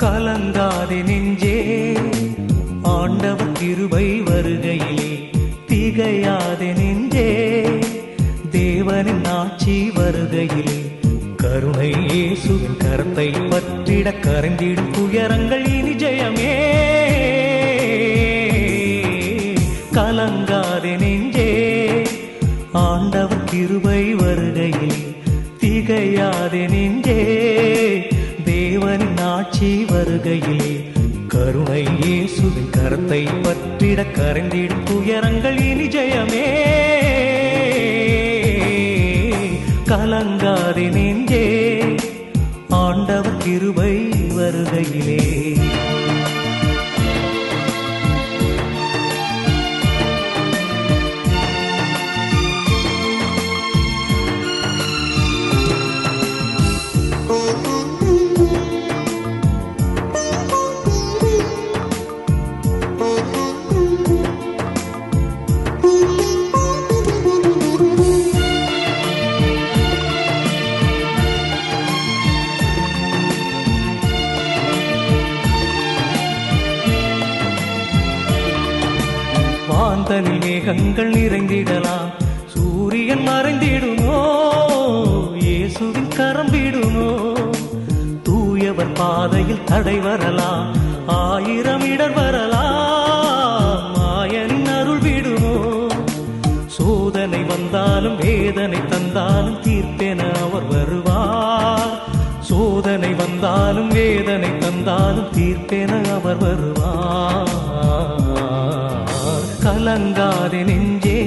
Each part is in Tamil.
கலங்காதே நெஞ்சே, ஆண்டவர் கிருபை வருகையிலே. திகையாதே நெஞ்சே, தேவனின் ஆட்சி வருகையிலே. கருணை இயேசுவின் கரத்தை பற்றிட கரைந்திடும் துயரங்கள் இனி ஜெயமே. கலங்காதே நெஞ்சே, ஆண்டவர் கிருபை வருகையிலே. திகையாதே நெஞ்சே, தேவனின் ஆட்சி வருகையிலே. கருணை இயேசுவின் கரத்தை பற்றிட கரைந்திடும் துயரங்கள் இனி ஜெயமே. கலங்காதே நெஞ்சே, ஆண்டவர் கிருபை வருகையிலே. வான்தனில் மேகங்கள் நிறைந்திடலாம், சூரியன் மறைந்திடுமோ, இயேசுவின் கரம் விடுமோ. தூயவர் பாதையில் தடை வரலாம், 1000 இடர் வரலாம், மாயனின் அருள் விடுமோ. சோதனை வந்தாலும் வேதனை தந்தாலும் தீர்ப்பென அவர் வருவார். சோதனை வந்தாலும் வேதனை தந்தாலும் தீர்ப்பென அவர் வருவார். கலங்காதே நெஞ்சே,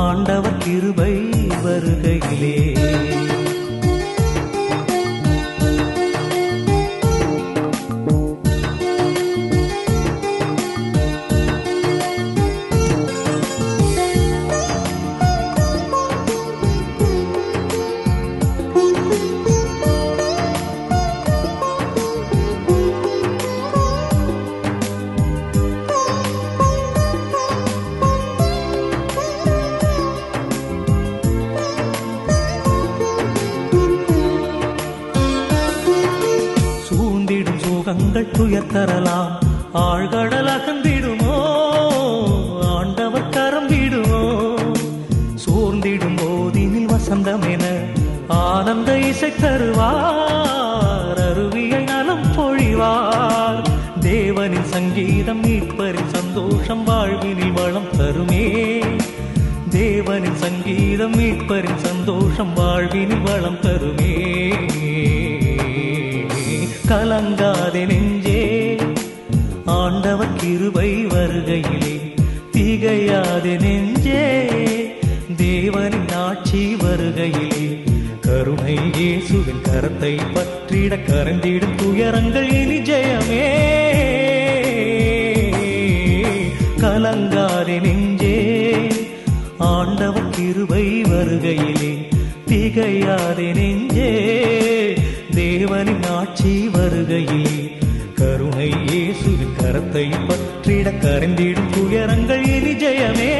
ஆண்டவர் கிருபை வருகையிலே. சுகங்கள் துயர் தரலாம், ஆழ்கடல் அகந்திடுமோ, ஆண்டவர் கரம் விடுமோ. சோர்ந்திடும் போதினில் வசந்தம் என ஆனந்த இசை தருவார், அருவியை நலம் பொழிவார். தேவனின் சங்கீதம் மீட்பரின் சந்தோஷம் வாழ்வினில் வளம் தருமே. தேவனின் சங்கீதம் மீட்பரின் சந்தோஷம் வாழ்வினில் வளம் தருமே. கலங்காதே நெஞ்சே, ஆண்டவர் கிருபை வருகையிலே. திகையாதே நெஞ்சே, தேவனின் ஆட்சி வருகையிலே. கருணை இயேசுவின் கரத்தை பற்றிட கரைந்திடும் துயரங்கள் இனி ஜெயமே. கலங்காதே நெஞ்சே, ஆண்டவர் கிருபை வருகையிலே. திகையாதே நெஞ்சே, தேவனின் ஆட்சி வருகையிலே. கருணை இயேசுவின் கரத்தை பற்றிட கரைந்திடும் துயரங்கள் இனி ஜெயமே.